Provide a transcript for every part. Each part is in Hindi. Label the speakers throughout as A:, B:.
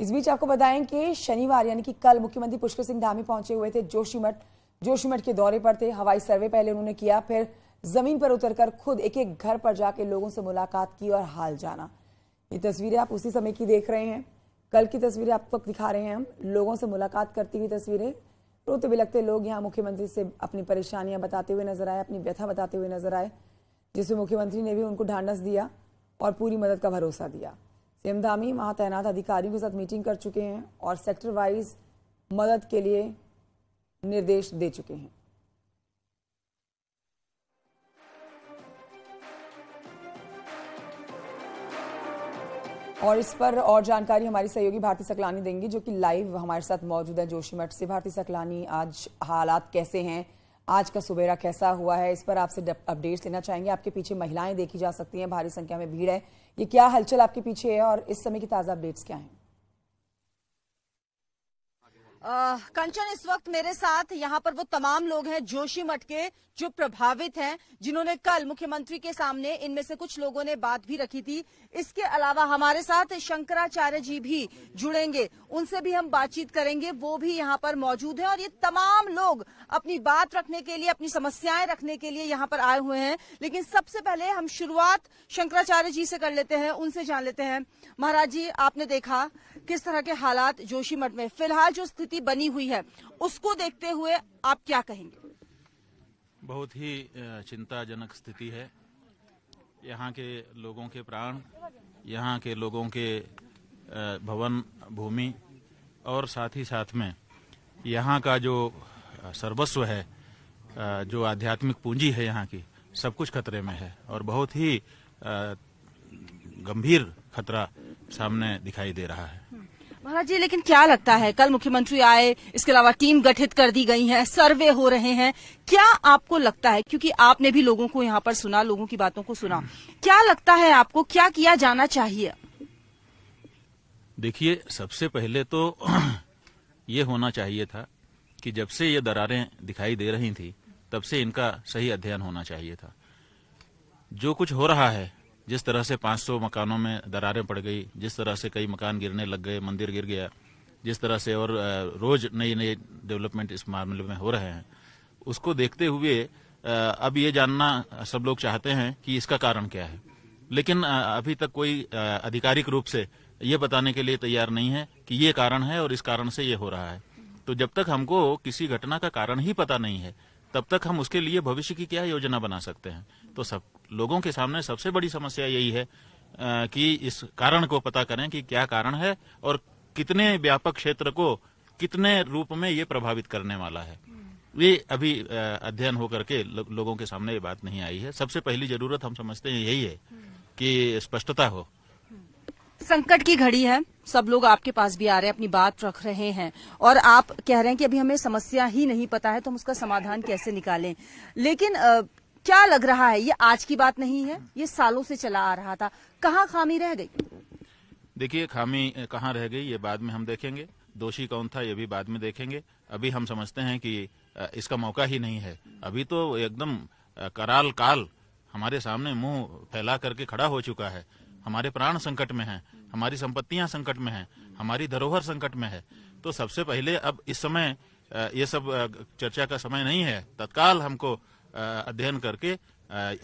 A: इस बीच आपको बताएं कि शनिवार यानी कि कल मुख्यमंत्री पुष्कर सिंह धामी पहुंचे हुए थे जोशीमठ के दौरे पर थे। हवाई सर्वे पहले उन्होंने किया, फिर जमीन पर उतरकर खुद एक एक घर पर जाके लोगों से मुलाकात की और हाल जाना। ये तस्वीरें आप उसी समय की देख रहे हैं, कल की तस्वीरें आपको दिखा रहे हैं हम, लोगों से मुलाकात करती हुई तस्वीरें। रोते बिलखते लोग यहाँ मुख्यमंत्री से अपनी परेशानियां बताते हुए नजर आए, अपनी व्यथा बताते हुए नजर आए, जिसमें मुख्यमंत्री ने भी उनको ढांढस दिया और पूरी मदद का भरोसा दिया। सीएम धामी वहां तैनात अधिकारियों के साथ मीटिंग कर चुके हैं और सेक्टर वाइज मदद के लिए निर्देश दे चुके हैं। और इस पर और जानकारी हमारी सहयोगी भारती सकलानी देंगी, जो कि लाइव हमारे साथ मौजूद है जोशीमठ से। भारती सकलानी, आज हालात कैसे हैं, आज का सुबेरा कैसा हुआ है, इस पर आपसे अपडेट्स लेना चाहेंगे। आपके पीछे महिलाएं देखी जा सकती हैं, भारी संख्या में भीड़ है, ये क्या हलचल आपके पीछे है और इस समय की ताजा अपडेट्स क्या हैं?
B: कंचन, इस वक्त मेरे साथ यहाँ पर वो तमाम लोग हैं जोशीमठ के जो प्रभावित हैं, जिन्होंने कल मुख्यमंत्री के सामने, इनमें से कुछ लोगों ने बात भी रखी थी। इसके अलावा हमारे साथ शंकराचार्य जी भी जुड़ेंगे, उनसे भी हम बातचीत करेंगे, वो भी यहाँ पर मौजूद हैं। और ये तमाम लोग अपनी बात रखने के लिए, अपनी समस्याएं रखने के लिए यहाँ पर आए हुए हैं। लेकिन सबसे पहले हम शुरुआत शंकराचार्य जी से कर लेते हैं, उनसे जान लेते हैं। महाराज जी, आपने देखा किस तरह के हालात जोशीमठ में फिलहाल जो स्थिति बनी हुई है, उसको देखते हुए आप क्या कहेंगे?
C: बहुत ही चिंताजनक स्थिति है। यहाँ के लोगों के प्राण, यहाँ के लोगों के भवन भूमि और साथ ही साथ में यहाँ का जो सर्वस्व है, जो आध्यात्मिक पूंजी है यहाँ की, सब कुछ खतरे में है और बहुत ही गंभीर खतरा सामने दिखाई दे रहा है।
B: महाराज जी, लेकिन क्या लगता है, कल मुख्यमंत्री आए, इसके अलावा टीम गठित कर दी गई है, सर्वे हो रहे हैं, क्या आपको लगता है, क्योंकि आपने भी लोगों को यहाँ पर सुना, लोगों की बातों को सुना, क्या लगता है आपको, क्या किया जाना चाहिए?
C: देखिए, सबसे पहले तो ये होना चाहिए था कि जब से ये दरारें दिखाई दे रही थी, तब से इनका सही अध्ययन होना चाहिए था। जो कुछ हो रहा है, जिस तरह से 500 मकानों में दरारें पड़ गई, जिस तरह से कई मकान गिरने लग गए, मंदिर गिर गया, जिस तरह से और रोज नई नई डेवलपमेंट इस मामले में हो रहे हैं, उसको देखते हुए अब ये जानना सब लोग चाहते हैं कि इसका कारण क्या है। लेकिन अभी तक कोई आधिकारिक रूप से ये बताने के लिए तैयार नहीं है कि ये कारण है और इस कारण से ये हो रहा है। तो जब तक हमको किसी घटना का कारण ही पता नहीं है, तब तक हम उसके लिए भविष्य की क्या योजना बना सकते हैं। तो सब लोगों के सामने सबसे बड़ी समस्या यही है कि इस कारण को पता करें कि क्या कारण है और कितने व्यापक क्षेत्र को कितने रूप में ये प्रभावित करने वाला है। ये अभी अध्ययन होकर के लोगों के सामने ये बात नहीं आई है। सबसे पहली जरूरत हम समझते हैं यही है कि स्पष्टता हो।
B: संकट की घड़ी है, सब लोग आपके पास भी आ रहे हैं, अपनी बात रख रहे हैं और आप कह रहे हैं कि अभी हमें समस्या ही नहीं पता है तो हम उसका समाधान कैसे निकालें। लेकिन क्या लग रहा है, ये आज की बात नहीं है, ये सालों से चला आ रहा था, कहाँ खामी रह गई?
C: देखिए, खामी कहाँ रह गई ये बाद में हम देखेंगे, दोषी कौन था ये भी बाद में देखेंगे। अभी हम समझते हैं कि इसका मौका ही नहीं है। अभी तो एकदम कराल काल हमारे सामने मुंह फैला करके खड़ा हो चुका है। हमारे प्राण संकट में हैं, हमारी संपत्तियां संकट में हैं, हमारी धरोहर संकट में है। तो सबसे पहले अब इस समय ये सब चर्चा का समय नहीं है। तत्काल हमको अध्ययन करके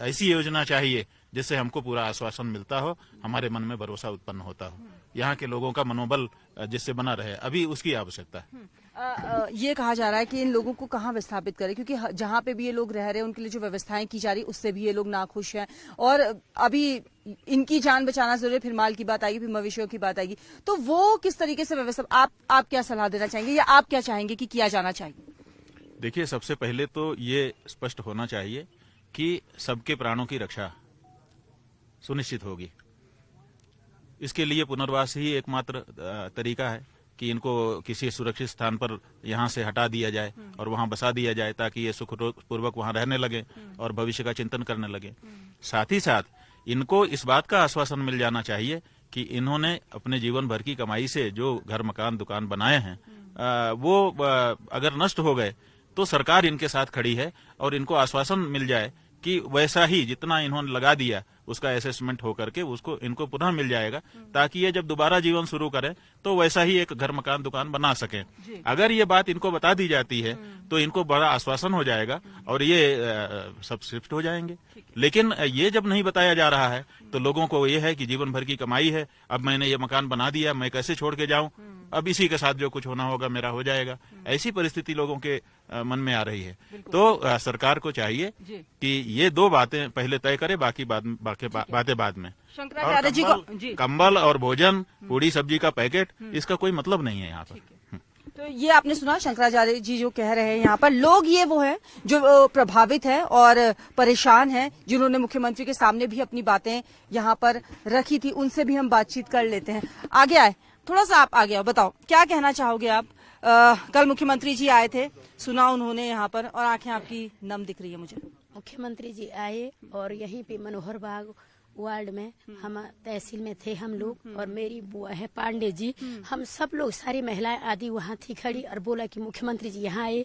C: ऐसी योजना चाहिए जिससे हमको पूरा आश्वासन मिलता हो, हमारे मन में भरोसा उत्पन्न होता हो, यहाँ के लोगों का मनोबल जिससे बना रहे, अभी उसकी आवश्यकता है।
B: ये कहा जा रहा है कि इन लोगों को कहाँ विस्थापित करें, क्योंकि जहाँ पे भी ये लोग रह रहे हैं उनके लिए जो व्यवस्थाएं की जा रही उससे भी ये लोग नाखुश हैं और अभी इनकी जान बचाना जरूरी है। फिर माल की बात आएगी, फिर मवेशियों की बात आएगी, तो वो किस तरीके से व्यवस्था, आप क्या सलाह देना चाहेंगे या आप क्या चाहेंगे कि किया जाना चाहिए?
C: देखिए, सबसे पहले तो ये स्पष्ट होना चाहिए कि सबके प्राणों की रक्षा सुनिश्चित होगी। इसके लिए पुनर्वास ही एकमात्र तरीका है कि इनको किसी सुरक्षित स्थान पर यहाँ से हटा दिया जाए और वहाँ बसा दिया जाए, ताकि ये सुखपूर्वक वहाँ रहने लगे और भविष्य का चिंतन करने लगे। साथ ही साथ इनको इस बात का आश्वासन मिल जाना चाहिए कि इन्होंने अपने जीवन भर की कमाई से जो घर मकान दुकान बनाए हैं, वो अगर नष्ट हो गए तो सरकार इनके साथ खड़ी है और इनको आश्वासन मिल जाए कि वैसा ही जितना इन्होंने लगा दिया उसका असेसमेंट होकर के उसको इनको पुनः मिल जाएगा, ताकि ये जब दोबारा जीवन शुरू करें तो वैसा ही एक घर मकान दुकान बना सकें। अगर ये बात इनको बता दी जाती है तो इनको बड़ा आश्वासन हो जाएगा और ये सब शिफ्ट हो जाएंगे। लेकिन ये जब नहीं बताया जा रहा है तो लोगों को ये है कि जीवन भर की कमाई है, अब मैंने ये मकान बना दिया, मैं कैसे छोड़ के जाऊं, अब इसी के साथ जो कुछ होना होगा मेरा हो जाएगा। ऐसी परिस्थिति लोगों के मन में आ रही है। तो सरकार को चाहिए कि ये दो बातें पहले तय करे, बाकी बातें बाद में।
B: शंकराचार्य जी को
C: कंबल और भोजन, पूरी सब्जी का पैकेट, इसका कोई मतलब नहीं है यहाँ पर।
B: तो ये आपने सुना शंकराचार्य जी जो कह रहे हैं, यहाँ पर लोग ये वो हैं जो प्रभावित हैं और परेशान हैं, जिन्होंने मुख्यमंत्री के सामने भी अपनी बातें यहाँ पर रखी थी। उनसे भी हम बातचीत कर लेते हैं। आगे आए, थोड़ा सा आप आगे आओ, बताओ क्या कहना चाहोगे आप। कल मुख्यमंत्री जी आए थे, सुना उन्होंने यहाँ पर, और आंखें आपकी नम दिख रही है मुझे।
D: मुख्यमंत्री जी आए और यहीं पे मनोहर बाग वार्ड में हम तहसील में थे हम लोग, और मेरी बुआ है पांडे जी, हम सब लोग सारी महिलाएं आदि वहाँ थी खड़ी, और बोला कि मुख्यमंत्री जी यहाँ आए।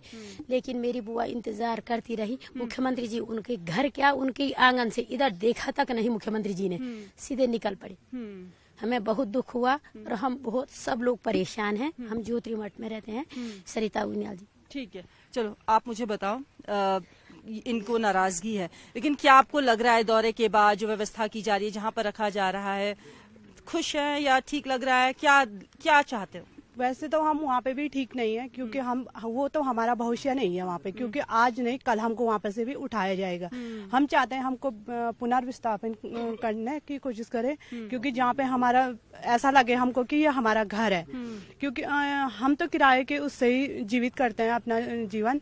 D: लेकिन मेरी बुआ इंतजार करती रही। मुख्यमंत्री जी उनके घर क्या, उनके आंगन से इधर देखा तक नहीं मुख्यमंत्री जी ने, सीधे निकल पड़े। हमें बहुत दुख हुआ और हम बहुत सब लोग परेशान हैं। हम ज्योति मठ में रहते हैं, सरिता उनियाल जी।
B: ठीक है, चलो आप मुझे बताओ, इनको नाराजगी है, लेकिन क्या आपको लग रहा है दौरे के बाद जो व्यवस्था की जा रही है, जहाँ पर रखा जा रहा है, खुश है या ठीक लग रहा है, क्या चाहते हो?
E: वैसे तो हम वहाँ पे भी ठीक नहीं है, क्योंकि हम वो तो हमारा भविष्य नहीं है वहाँ पे, क्योंकि आज नहीं कल हमको वहाँ पे से भी उठाया जाएगा। हम चाहते हैं हमको पुनर्विस्थापन करने की कोशिश करें, क्योंकि जहाँ पे हमारा ऐसा लगे हमको कि ये हमारा घर है, क्योंकि हम तो किराए के उससे ही जीवित करते हैं अपना जीवन।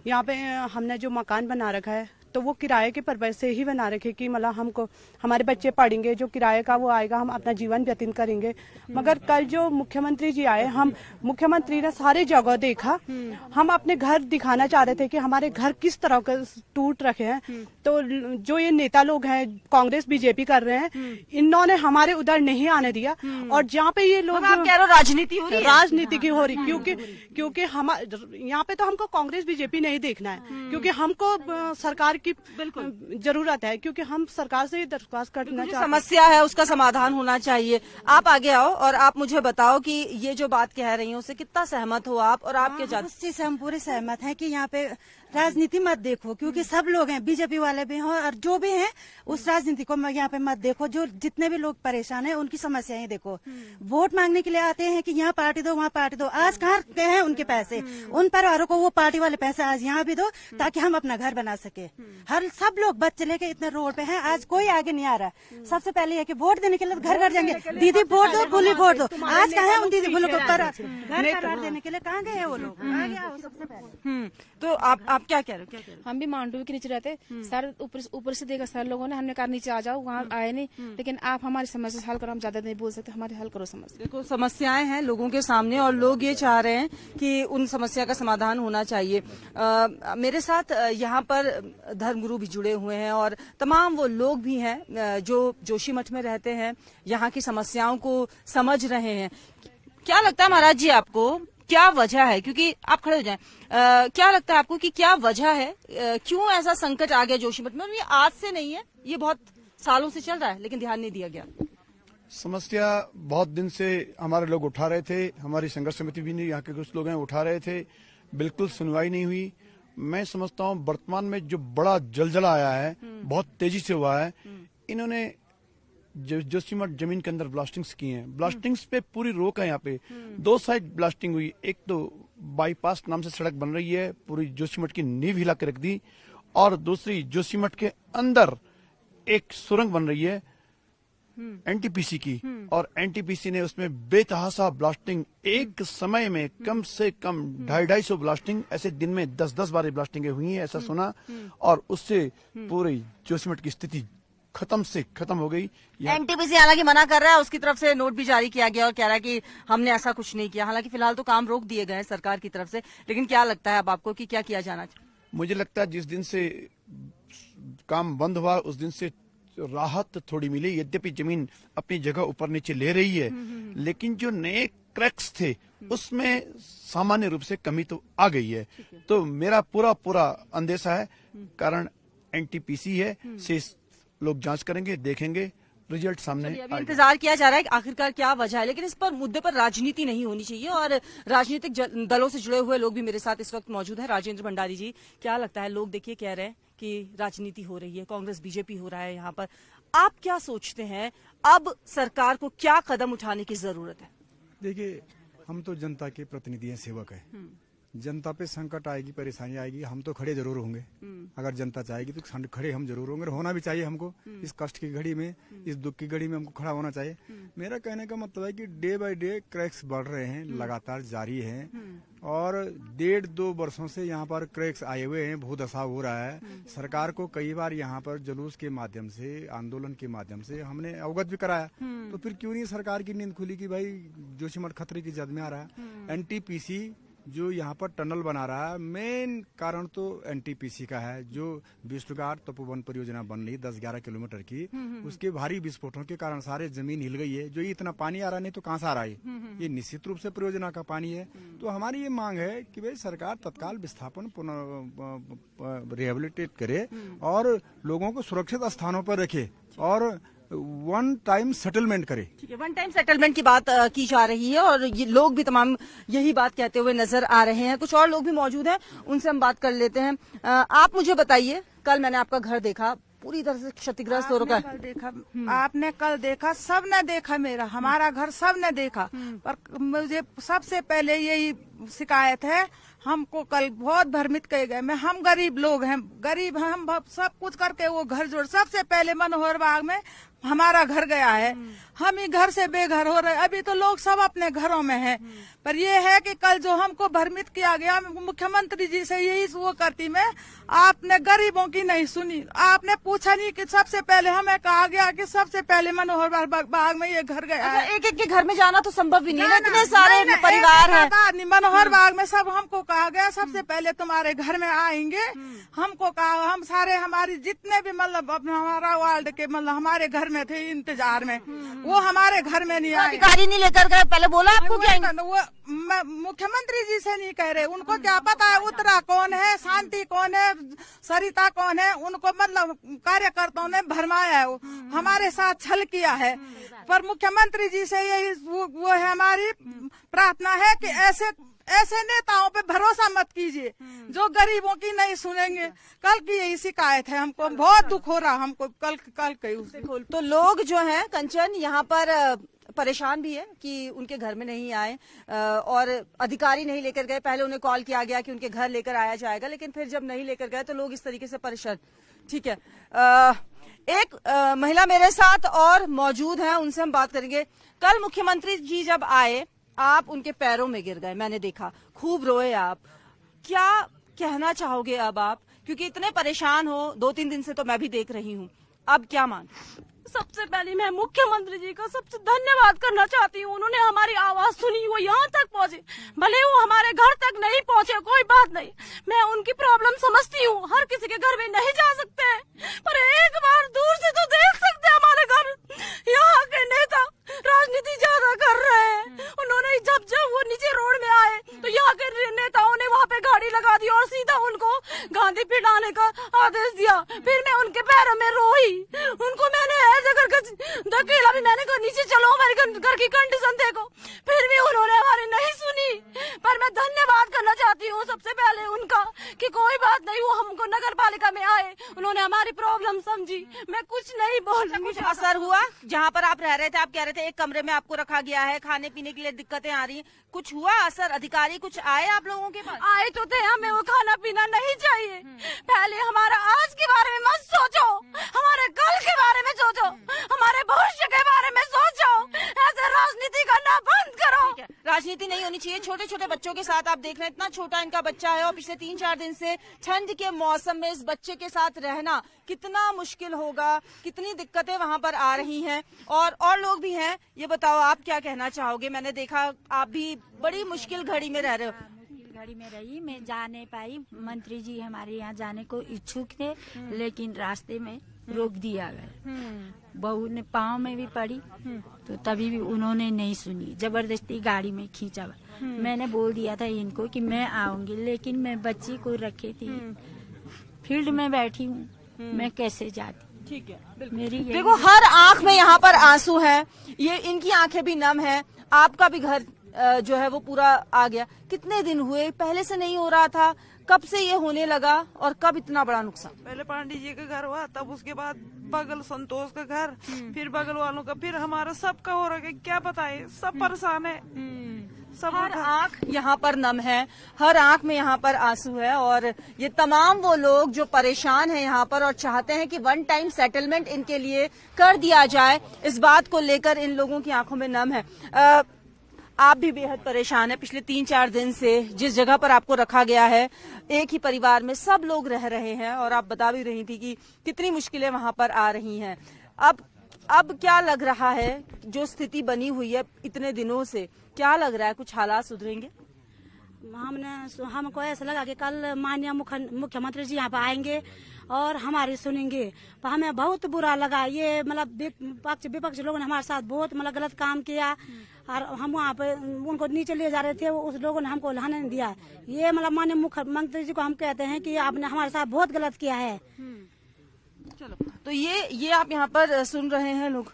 E: यहाँ पे हमने जो मकान बना रखा है तो वो किराए के पर्पज से ही बना रखे कि मतलब हमको हमारे बच्चे पढ़ेंगे, जो किराए का वो आएगा, हम अपना जीवन व्यतीत करेंगे। मगर कल जो मुख्यमंत्री जी आए, हम मुख्यमंत्री ने सारे जगह देखा, हम अपने घर दिखाना चाह रहे थे कि हमारे घर किस तरह के टूट रखे हैं। तो जो ये नेता लोग हैं, कांग्रेस बीजेपी कर रहे हैं, इन्होंने हमारे उधर नहीं आने दिया। और जहाँ पे ये लोग
B: आप कह रहे हो राजनीति हो रही है,
E: राजनीति की हो रही, क्योंकि हम यहाँ पे तो हमको कांग्रेस बीजेपी नहीं देखना है, क्योंकि हमको सरकार की बिल्कुल जरूरत है, क्योंकि हम सरकार से दरख्वास्त करना चाहते हैं।
B: समस्या है उसका समाधान होना चाहिए। आप आगे आओ और आप मुझे बताओ कि ये जो बात कह रही हूँ उससे कितना सहमत हो आप, और आप क्या चाहते?
F: उस चीज से हम पूरे सहमत हैं कि यहाँ पे राजनीति मत देखो, क्योंकि सब लोग हैं, बीजेपी वाले भी हैं और जो भी हैं, उस राजनीति को यहाँ पे मत देखो। जो जितने भी लोग परेशान हैं उनकी समस्याएं देखो। वोट मांगने के लिए आते हैं कि यहाँ पार्टी दो, वहाँ पार्टी दो। आज कहाँ गए हैं उनके पैसे? उन परिवारों को वो पार्टी वाले पैसे आज यहाँ भी दो, ताकि हम अपना घर बना सके। हर सब लोग बच्चे लेके इतने रोड पे हैं, आज कोई आगे नहीं आ रहा। सबसे पहले है कि वोट देने के लिए घर घर जाएंगे, दीदी वोट दो, बोली वोट दो। आज कहाँ है उन दीदी बोलो घर करार देने के लिए, कहाँ गए हैं वो लोग? आगे आओ सबसे पहले।
B: तो आप क्या कह रहे हो?
G: हम भी माउंटेन के नीचे रहते, सर ऊपर से देखा सर लोगों ने, हमने कहा नीचे आ जाओ, वहाँ आए नहीं। लेकिन आप हमारी समस्या हल करो, हम ज्यादा नहीं बोल सकते, हमारी हल करो समस्या।
B: देखो समस्याएं हैं लोगों के सामने और लोग ये चाह रहे हैं कि उन समस्या का समाधान होना चाहिए। मेरे साथ यहाँ पर धर्मगुरु भी जुड़े हुए हैं और तमाम वो लोग भी हैं जो जोशीमठ में रहते हैं, यहाँ की समस्याओं को समझ रहे हैं। क्या लगता है महाराज जी आपको, क्या वजह है, क्योंकि आप खड़े हो जाएं, क्या लगता है आपको कि क्या वजह है, क्यों ऐसा संकट आ गया जोशीमठ में? और ये आज से नहीं है, ये बहुत सालों से चल रहा है, लेकिन ध्यान नहीं दिया गया।
H: समस्या बहुत दिन से हमारे लोग उठा रहे थे, हमारी संघर्ष समिति भी नहीं, यहाँ के कुछ लोग हैं उठा रहे थे, बिल्कुल सुनवाई नहीं हुई। मैं समझता हूँ वर्तमान में जो बड़ा जलजला आया है, बहुत तेजी से हुआ है। इन्होंने जोशीमठ जमीन के अंदर ब्लास्टिंग्स की हैं, ब्लास्टिंग्स पे पूरी रोक है। यहाँ पे 2 साइड ब्लास्टिंग हुई, एक तो बाईपास नाम से सड़क बन रही है, पूरी जोशीमठ की नींव हिला के रख दी, और दूसरी जोशीमठ के अंदर एक सुरंग बन रही है एनटीपीसी की, और एनटीपीसी ने उसमें बेतहासा ब्लास्टिंग, एक समय में कम से कम 250 ब्लास्टिंग, ऐसे दिन में 10-10 बार ब्लास्टिंगें हुई हैं, ऐसा सुना। और उससे पूरी जोशीमठ की स्थिति खत्म हो गई।
B: एनटीपीसी हालांकि मना कर रहा है, उसकी तरफ से नोट भी जारी किया गया और कह रहा है कि हमने ऐसा कुछ नहीं किया। हालांकि फिलहाल तो काम रोक दिए गए हैं सरकार की तरफ से, लेकिन क्या लगता है अब आपको कि क्या किया जाना चाहिए?
H: मुझे लगता है जिस दिन से काम बंद हुआ उस दिन से राहत थोड़ी मिली। यद्यपि जमीन अपनी जगह ऊपर नीचे ले रही है, लेकिन जो नए क्रैक्स थे उसमें सामान्य रूप से कमी तो आ गई है। तो मेरा पूरा अंदेशा है, कारण एनटीपीसी है, शेष लोग जांच करेंगे, देखेंगे, रिजल्ट सामने
B: अभी इंतजार किया जा रहा है कि आखिरकार क्या वजह है, लेकिन इस पर मुद्दे पर राजनीति नहीं होनी चाहिए। और राजनीतिक दलों से जुड़े हुए लोग भी मेरे साथ इस वक्त मौजूद है। राजेंद्र भंडारी जी, क्या लगता है, लोग देखिए कह रहे हैं कि राजनीति हो रही है, कांग्रेस बीजेपी हो रहा है यहाँ पर, आप क्या सोचते हैं, अब सरकार को क्या कदम उठाने की जरूरत है?
I: देखिए, हम तो जनता के प्रतिनिधि हैं, सेवक हैं। जनता पे संकट आएगी, परेशानी आएगी, हम तो खड़े जरूर होंगे। अगर जनता चाहेगी तो खड़े हम जरूर होंगे, होना भी चाहिए हमको। इस कष्ट की घड़ी में, इस दुख की घड़ी में हमको खड़ा होना चाहिए। मेरा कहने का मतलब है कि डे बाय डे क्रैक्स बढ़ रहे हैं, लगातार जारी हैं, और 1.5-2 वर्षों से यहाँ पर क्रैक्स आए हुए हैं, भूदशा हो रहा है। सरकार को कई बार यहाँ पर जुलूस के माध्यम से, आंदोलन के माध्यम से हमने अवगत भी कराया, तो फिर क्यों नहीं सरकार की नींद खुली कि भाई जोशीमठ खतरे की जद में आ रहा है। एनटीपीसी जो यहाँ पर टनल बना रहा है, मेन कारण तो एनटीपीसी का है। जो विष्णुघाट तपोवन परियोजना बन रही 10-11 किलोमीटर की, उसके भारी विस्फोटों के कारण सारे जमीन हिल गई है। जो इतना पानी आ रहा नहीं तो कहाँ से आ रहा है, ये निश्चित रूप से परियोजना का पानी है। तो हमारी ये मांग है कि भाई सरकार तत्काल विस्थापन रिहेबिलिटेट करे और लोगों को सुरक्षित स्थानों पर रखे और वन टाइम सेटलमेंट करे।
B: ठीक है, वन टाइम सेटलमेंट की बात की जा रही है और ये लोग भी तमाम यही बात कहते हुए नजर आ रहे हैं। कुछ और लोग भी मौजूद हैं, उनसे हम बात कर लेते हैं। आप मुझे बताइए, कल मैंने आपका घर देखा, पूरी तरह से क्षतिग्रस्त हो रखा है।
J: आपने कल देखा, सबने देखा, मेरा हमारा घर सबने देखा, पर मुझे सबसे पहले यही शिकायत है, हमको कल बहुत भ्रमित किए गए। मैं हम गरीब लोग हैं, गरीब हैं, हम सब कुछ करके वो घर जोड़, सबसे पहले मनोहर बाग में हमारा घर गया है, हम ही घर से बेघर हो रहे। अभी तो लोग सब अपने घरों में हैं, पर ये है कि कल जो हमको भ्रमित किया गया, मुख्यमंत्री जी से यही वो करती मैं, आपने गरीबों की नहीं सुनी, आपने पूछा नहीं कि सबसे पहले हमें कहा गया कि सबसे पहले मनोहर बाग में ये घर गया है।
B: एक एक के घर में जाना तो संभव ही नहीं है, इतने सारे परिवार हैं।
J: मनोहर बाग में सब हमको कहा गया सबसे पहले तुम्हारे घर में आएंगे, हमको कहा, हम सारे हमारी जितने भी मतलब हमारा वार्ड के मतलब हमारे घर में थे इंतजार में, वो हमारे घर में नहीं आए।
B: अधिकारी नहीं लेकर गए, पहले बोला आपको क्या?
J: वो मुख्यमंत्री जी से नहीं कह रहे, उनको क्या पता है उत्तरा कौन है, शांति कौन है, सरिता कौन है, उनको मतलब कार्यकर्ताओं ने भरमाया है, हमारे साथ छल किया है। पर मुख्यमंत्री जी से यही वो है, हमारी प्रार्थना है कि ऐसे नेताओं पे भरोसा मत कीजिए जो गरीबों की नहीं सुनेंगे। कल की यही शिकायत है, हमको बहुत दुख हो रहा हमको कल कल।
B: तो लोग जो हैं कंचन यहाँ पर परेशान भी है कि उनके घर में नहीं आए और अधिकारी नहीं लेकर गए। पहले उन्हें कॉल किया गया कि उनके घर लेकर आया जाएगा, लेकिन फिर जब नहीं लेकर गए तो लोग इस तरीके से परेशान। ठीक है, एक महिला मेरे साथ और मौजूद हैं, उनसे हम बात करेंगे। कल मुख्यमंत्री जी जब आए, आप उनके पैरों में गिर गए, मैंने देखा, खूब रोए आप। क्या कहना चाहोगे अब आप, क्योंकि इतने परेशान हो, 2-3 दिन से तो मैं भी देख रही हूँ, अब क्या मान?
K: सबसे पहले मैं मुख्यमंत्री जी का सबसे धन्यवाद करना चाहती हूँ। उन्होंने हमारी आवाज सुनी, वो यहाँ तक पहुँचे, भले वो हमारे घर तक नहीं पहुँचे, कोई बात नहीं, मैं उनकी प्रॉब्लम समझती हूँ। हर किसी के घर में नहीं जा सकते हैं, पर एक बार दूर से तो देख सकते हैं हमारे घर। यहाँ के नेता राजनीति ज्यादा कर रहे हैं। उन्होंने जब वो नीचे रोड में आए तो यहाँ के नेताओं ने वहाँ पे गाड़ी लगा दी और सीधा उनको गांधी पिटाने का आदेश दिया। फिर मैं उनके पैरों में रोई, उनको मैंने ऐसे करके धकेला भी, मैंने कहा नीचे चलो, हमारे घर की कंडीशन देखो, फिर भी उन्होंने हमारी नहीं सुनी। पर मैं धन्यवाद करना चाहती हूँ सबसे पहले उनका कि कोई बात नहीं, वो हमको नगर पालिका में आए, उन्होंने हमारी प्रॉब्लम समझी। मैं कुछ नहीं बोल रही।
B: कुछ असर हुआ जहाँ पर आप रह रहे थे? आप कह रहे थे एक कमरे में आपको रखा गया है, खाने पीने के लिए दिक्कतें आ रही, कुछ हुआ असर? अधिकारी कुछ आए आप लोगों के पास?
K: आए तो थे, हमें वो खाना पीना नहीं चाहिए। पहले हमारा आज के बारे में मत सोचो, हमारे कल के बारे में सोचो, हमारे भविष्य के बारे में सोचो, ऐसे राजनीति करना बंद करो।
B: राजनीति नहीं होनी चाहिए। छोटे छोटे बच्चों के साथ आप देख रहे हैं, इतना छोटा इनका बच्चा है और पिछले 3-4 दिन से ठंड के मौसम में इस बच्चे के साथ रहना कितना मुश्किल होगा, कितनी दिक्कतें वहाँ पर आ रही हैं। और लोग भी हैं, ये बताओ आप क्या कहना चाहोगे? मैंने देखा आप भी बड़ी मुश्किल घड़ी में रह रहे हो।
L: घड़ी में रही, मैं जा नहीं पाई। मंत्री जी हमारे यहाँ जाने को इच्छुक थे, लेकिन रास्ते में रोक दिया गया। बहू ने पाँव में भी पड़ी तो तभी भी उन्होंने नहीं सुनी, जबरदस्ती गाड़ी में खींचा। मैंने बोल दिया था इनको कि मैं आऊंगी, लेकिन मैं बच्ची को रखी थी, फील्ड में बैठी हूँ, मैं कैसे जाती।
B: ठीक है,
L: मेरी
B: देखो हर आंख में यहाँ पर आंसू है, ये इनकी आंखें भी नम है, आपका भी घर जो है वो पूरा आ गया। कितने दिन हुए, पहले से नहीं हो रहा था, कब से ये होने लगा और कब इतना बड़ा नुकसान?
J: पहले पांडे जी का घर हुआ, तब उसके बाद बगल संतोष का घर, फिर बगल वालों का, फिर हमारा सबका हो रहा है। क्या बताए, सब परेशान है। सब
B: हर आंख यहाँ पर नम है, हर आंख में यहाँ पर आंसू है और ये तमाम वो लोग जो परेशान हैं यहाँ पर और चाहते हैं कि वन टाइम सेटलमेंट इनके लिए कर दिया जाए, इस बात को लेकर इन लोगों की आंखों में नम है। आप भी बेहद परेशान है। पिछले 3-4 दिन से जिस जगह पर आपको रखा गया है, एक ही परिवार में सब लोग रह रहे हैं और आप बता भी रही थी कि कितनी मुश्किलें वहां पर आ रही हैं। अब क्या लग रहा है, जो स्थिति बनी हुई है इतने दिनों से, क्या लग रहा है, कुछ हालात सुधरेंगे?
F: हमको ऐसा लगा कि कल माननीय मुख्यमंत्री जी यहाँ पे आएंगे और हमारी सुनेंगे, पर हमें बहुत बुरा लगा। ये मतलब विपक्ष लोगों ने हमारे साथ बहुत मतलब गलत काम किया और हम वहाँ पे उनको नीचे ले जा रहे थे, उस लोगों ने हमको लाने नहीं दिया। ये मतलब माननीय मुख्यमंत्री जी को हम कहते हैं कि आपने हमारे साथ बहुत गलत किया है।
B: चलो, तो ये आप यहाँ पर सुन रहे हैं लोग,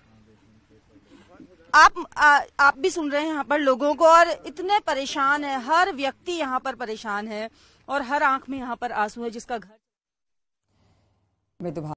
B: आप भी सुन रहे हैं यहाँ पर लोगों को, और इतने परेशान है, हर व्यक्ति यहाँ पर परेशान है और हर आंख में यहाँ पर आंसू है जिसका घर